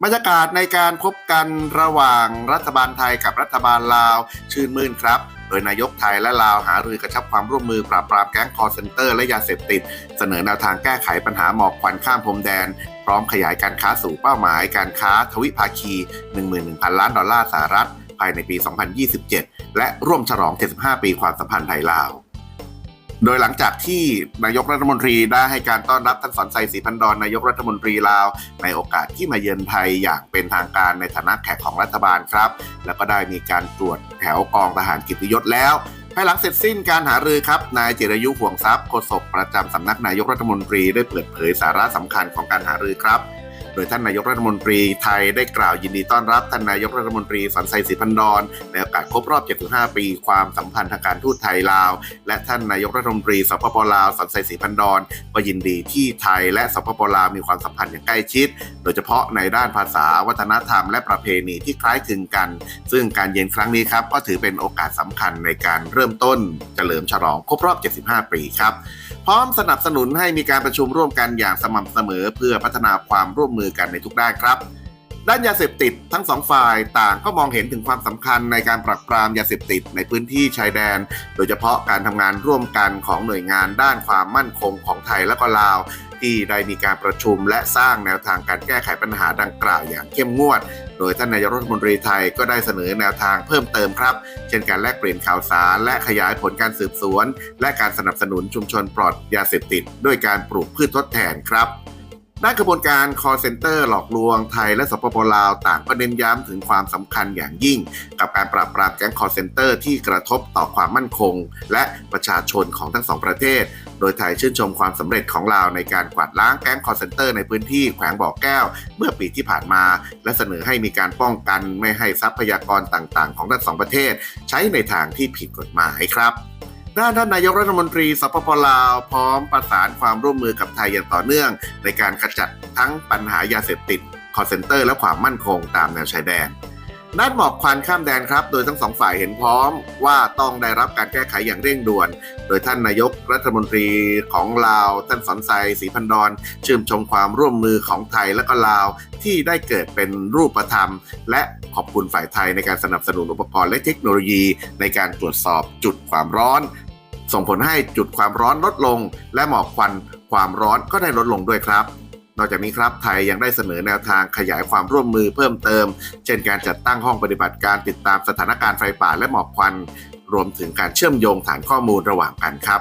บรรยากาศในการพบกันระหว่างรัฐบาลไทยกับรัฐบาลลาวชื่นมื่นครับโดยนายกไทยและลาวหารือกระชับความร่วมมือปราบปรามแก๊งคอร์เซ็นเตอร์และยาเสพติดเสนอแนวทางแก้ไขปัญหาหมอกควันข้ามพรมแดนพร้อมขยายการค้าสู่เป้าหมายการค้าทวิภาคี 11,000 ล้านดอลลาร์สหรัฐภายในปี 2027 และร่วมฉลอง 75 ปีความสัมพันธ์ไทยลาวโดยหลังจากที่นายกรัฐมนตรีได้ให้การต้อนรับท่านสอนไซ ศรีพันดรนายกรัฐมนตรีลาวในโอกาสที่มาเยือนไทยอย่างเป็นทางการในฐานะแขกของรัฐบาลครับแล้วก็ได้มีการตรวจแถวกองทหารกิตติยศแล้วภายหลังเสร็จสิ้นการหารือครับนายจิรายุห่วงทรัพย์โฆษกประจำสำนักนายกรัฐมนตรีได้เปิดเผยสาระสำคัญของการหารือครับโดยท่านนายกรัฐมนตรีไทยได้กล่าวยินดีต้อนรับท่านนายกรัฐมนตรีสอนไซ ศรีพันดรในโอกาสครบรอบ 75 ปีความสัมพันธ์ทางการทูตไทยลาวและท่านนายกรัฐมนตรีสปป.ลาวสอนไซ ศรีพันดรก็ยินดีที่ไทยและสปป.ลาวมีความสัมพันธ์อย่างใกล้ชิดโดยเฉพาะในด้านภาษาวัฒนธรรมและประเพณีที่คล้ายคลึงกันซึ่งการเยือนครั้งนี้ครับก็ถือเป็นโอกาสสำคัญในการเริ่มต้นเฉลิมฉลองครบรอบ 75 ปีครับพร้อมสนับสนุนให้มีการประชุมร่วมกันอย่างสม่ำเสมอเพื่อพัฒนาความร่วมมือกันในทุกด้านครับด้านยาเสพติดทั้งสองฝ่ายต่างก็มองเห็นถึงความสำคัญในการปราบปรามยาเสพติดในพื้นที่ชายแดนโดยเฉพาะการทำงานร่วมกันของหน่วยงานด้านความมั่นคงของไทยและก็ลาวที่ได้มีการประชุมและสร้างแนวทางการแก้ไขปัญหาดังกล่าวอย่างเข้มงวดโดยท่านนายกรัฐมนตรีไทยก็ได้เสนอแนวทางเพิ่มเติมครับเช่นการแลกเปลี่ยนข่าวสารและขยายผลการสืบสวนและการสนับสนุนชุมชนปลอดยาเสพติดด้วยการปลูกพืชทดแทนครับด้านกระบวนการ call center หลอกลวงไทยและสปป.ลาวต่างก็เน้นย้ำถึงความสำคัญอย่างยิ่งกับการปราบปรามแก๊ง call center ที่กระทบต่อความมั่นคงและประชาชนของทั้งสองประเทศโดยไทยชื่นชมความสำเร็จของลาวในการกวาดล้างแก๊ง call center ในพื้นที่แขวงบ่อแก้วเมื่อปีที่ผ่านมาและเสนอให้มีการป้องกันไม่ให้ทรัพยากรต่างๆของทั้งสองประเทศใช้ในทางที่ผิดกฎหมายครับด้านท่านนายกรัฐมนตรีสปป.ลาวพร้อมประสานความร่วมมือกับไทยอย่างต่อเนื่องในการขจัดทั้งปัญหายาเสพติด call center และความมั่นคงตามแนวชายแดนด้านหมอกควันข้ามแดนครับโดยทั้งสองฝ่ายเห็นพร้อมว่าต้องได้รับการแก้ไขอย่างเร่งด่วนโดยท่านนายกรัฐมนตรีของลาวท่านสอนไซ ศรีพันดรชื่นชมความร่วมมือของไทยและก็ลาวที่ได้เกิดเป็นรูปธรรมและขอบคุณฝ่ายไทยในการสนับสนุนอุปกรณ์และเทคโนโลยีในการตรวจสอบจุดความร้อนส่งผลให้จุดความร้อนลดลงและหมอกควันความร้อนก็ได้ลดลงด้วยครับนอกจากนี้ครับไทยยังได้เสนอแนวทางขยายความร่วมมือเพิ่มเติมเช่นการจัดตั้งห้องปฏิบัติการติดตามสถานการณ์ไฟป่าและหมอกควันรวมถึงการเชื่อมโยงฐานข้อมูลระหว่างกันครับ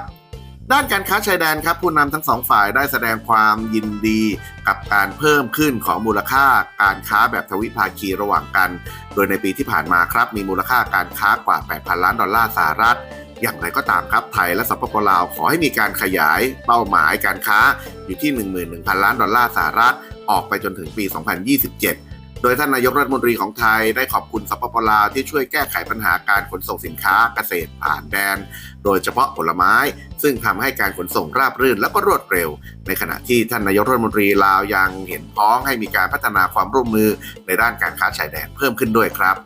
ด้านการค้าชายแดนครับผู้นำทั้งสองฝ่ายได้แสดงความยินดีกับการเพิ่มขึ้นของมูลค่าการค้าแบบทวิภาคีระหว่างกันโดยในปีที่ผ่านมาครับมีมูลค่าการค้ากว่า 8,000 ล้านดอลลาร์สหรัฐอย่างไรก็ตามครับไทยและสปป.ลาวขอให้มีการขยายเป้าหมายการค้าอยู่ที่ 11,000 ล้านดอลลาร์สหรัฐออกไปจนถึงปี 2027 โดยท่านนายกรัฐมนตรีของไทยได้ขอบคุณสปป.ลาวที่ช่วยแก้ไขปัญหาการขนส่งสินค้าเกษตรผ่านแดนโดยเฉพาะผลไม้ซึ่งทำให้การขนส่งราบรื่นและก็รวดเร็วในขณะที่ท่านนายกรัฐมนตรีลาวยังเห็นพ้องให้มีการพัฒนาความร่วมมือในด้านการค้าชายแดนเพิ่มขึ้นด้วยครับ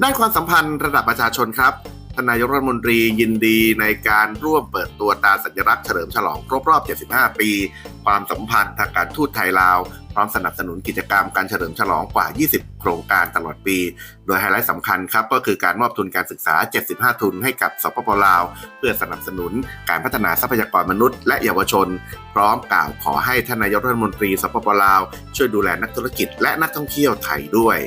ด้านความสัมพันธ์ระดับประชาชนครับท่านนายกรัฐมนตรียินดีในการร่วมเปิดตัวตราสัญลักษณ์เฉลิมฉลองครบรอบ 75 ปีความสัมพันธ์ทางการทูตไทยลาวพร้อมสนับสนุนกิจกรรมการเฉลิมฉลองกว่า 20 โครงการตลอดปีโดยไฮไลท์สำคัญครับก็คือการมอบทุนการศึกษา 75 ทุนให้กับสปป.ลาวเพื่อสนับสนุนการพัฒนาทรัพยากรมนุษย์และเยาวชนพร้อมกล่าวขอให้ท่านนายกรัฐมนตรีสปป.ลาวช่วยดูแลนักธุรกิจและนักท่องเที่ยวไทยด้วย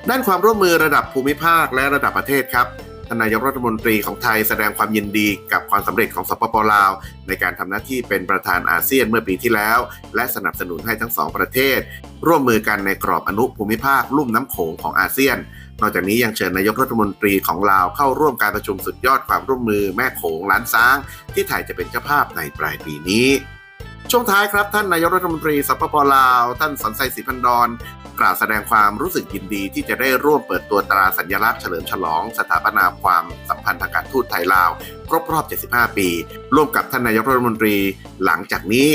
ด้านความร่วมมือระดับภูมิภาคและระดับประเทศครับท่านนายกรัฐมนตรีของไทยแสดงความยินดีกับความสำเร็จของสปป.ลาวในการทำหน้าที่เป็นประธานอาเซียนเมื่อปีที่แล้วและสนับสนุนให้ทั้งสองประเทศร่วมมือกันในกรอบอนุภูมิภาคลุ่มน้ำโขงของอาเซียนนอกจากนี้ยังเชิญนายกรัฐมนตรีของลาวเข้าร่วมการประชุมสุดยอดความร่วมมือแม่โขงล้านช้างที่ไทยจะเป็นเจ้าภาพในปลายปีนี้ช่วงท้ายครับท่านนายกรัฐมนตรีสปป.ลาวท่านสอนไซ ศรีพันดรกล่าวแสดงความรู้สึกยินดีที่จะได้ร่วมเปิดตัวตราสัญลักษณ์เฉลิมฉลองสถาปนาความสัมพันธ์ทางการทูตไทยลาวครบรอบ 75 ปีร่วมกับท่านนายกรัฐมนตรีหลังจากนี้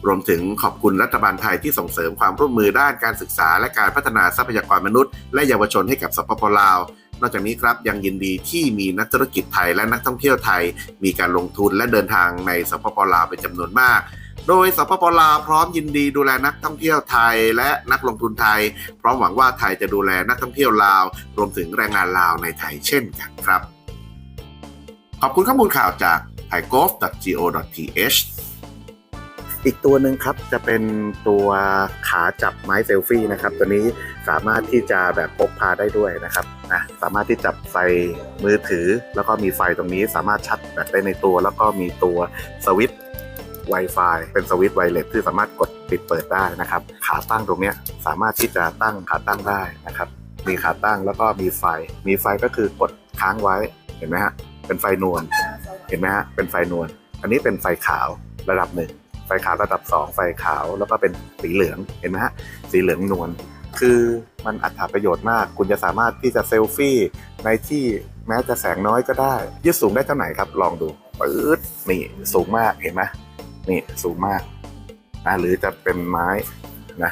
รวมถึงขอบคุณรัฐบาลไทยที่ส่งเสริมความร่วมมือด้านการศึกษาและการพัฒนาทรัพยากรมนุษย์และเยาวชนให้กับสปป.ลาว นอกจากนี้ครับยังยินดีที่มีนักธุรกิจไทยและนักท่องเที่ยวไทยมีการลงทุนและเดินทางในสปป.ลาวเป็นจำนวนมากโดยสปป.ลาวพร้อมยินดีดูแลนักท่องเที่ยวไทยและนักลงทุนไทยพร้อมหวังว่าไทยจะดูแลนักท่องเที่ยวลาวรวมถึงแรงงานลาวในไทยเช่นกันครับขอบคุณข้อมูลข่าวจาก thaigolf.go.th อีกตัวหนึ่งครับจะเป็นตัวขาจับไม้เซลฟี่นะครับตัวนี้สามารถที่จะแบบพกพาได้ด้วยนะครับสามารถที่จับไฟมือถือแล้วก็มีไฟตรงนี้สามารถชาร์จแบตได้ในตัวแล้วก็มีตัวสวิตช์ Wi-Fi เป็นสวิตช์ไวเลสที่สามารถกดปิดเปิดได้นะครับขาตั้งตรงนี้สามารถที่จะตั้งขาตั้งได้นะครับมีขาตั้งแล้วก็มีไฟก็คือกดค้างไว้เห็นไหมฮะเป็นไฟนวลเห็นไหมฮะเป็นไฟนวลอันนี้เป็นไฟขาวระดับ1ไฟขาวระดับ2ไฟขาวแล้วก็เป็นสีเหลืองเห็นไหมฮะสีเหลืองนวลคือมันอัตราประโยชน์มากคุณจะสามารถที่จะเซลฟี่ในที่แม้จะแสงน้อยก็ได้ยืดสูงได้เท่าไหร่ครับลองดูปื๊ดนี่สูงมากเห็นไหมนี่สูงมากหรือจะเป็นไม้นะ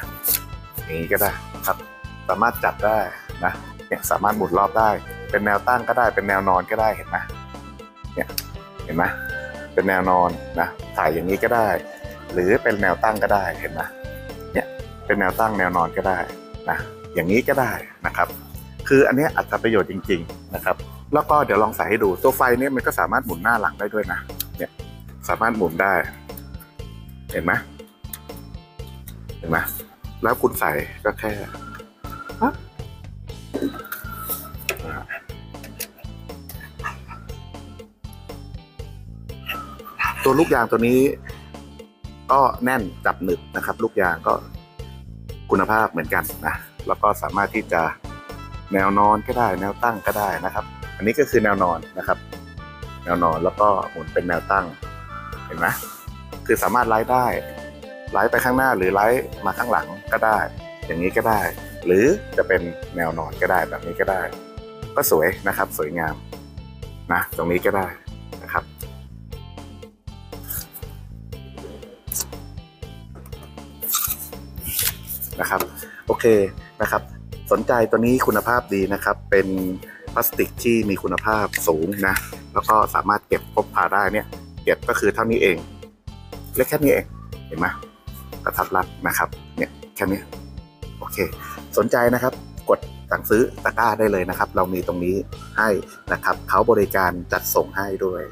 อย่างนี้ก็ได้ครับสามารถจับได้นะเนี่ยสามารถหมุนรอบได้เป็นแนวตั้งก็ได้เป็นแนวนอนก็ได้เห็นไหมเนี่ยเห็นไหมเป็นแนวนอนนะถ่ายอย่างนี้ก็ได้หรือเป็นแนวตั้งก็ได้เห็นไหมเนี่ยเป็นแนวตั้งแนวนอนก็ได้นะอย่างนี้ก็ได้นะครับคืออันนี้อัตราประโยชน์จริงๆนะครับแล้วก็เดี๋ยวลองใส่ให้ดูตัวไฟเนี่ยมันก็สามารถหมุนหน้าหลังได้ด้วยนะเนี่ยสามารถหมุนได้เห็นไหมแล้วคุณใส่ก็แค่ตัวลูกยางตัวนี้ก็แน่นจับหนึบนะครับลูกยางก็คุณภาพเหมือนกันนะแล้วก็สามารถที่จะแนวนอนก็ได้แนวตั้งก็ได้นะครับอันนี้ก็คือแนวนอนนะครับแนวนอนแล้วก็หมุนเป็นแนวตั้งเห็นไหมคือสามารถไลฟ์ได้ไลฟ์ไปข้างหน้าหรือไลฟ์มาข้างหลังก็ได้อย่างนี้ก็ได้หรือจะเป็นแนวนอนก็ได้แบบนี้ก็ได้ก็สวยนะครับสวยงามนะตรงนี้ก็ได้นะครับโอเคนะครับสนใจตัวนี้คุณภาพดีนะครับเป็นพลาสติกที่มีคุณภาพสูงนะแล้วก็สามารถเก็บพกพาได้เนี่ยเก็บก็คือเท่านี้เองเล็กแค่นี้เองเห็นไหมกระทัดรัดนะครับเนี่ยแค่นี้โอเคสนใจนะครับกดสั่งซื้อตะกร้าได้เลยนะครับเรามีตรงนี้ให้นะครับเขาบริการจัดส่งให้ด้วย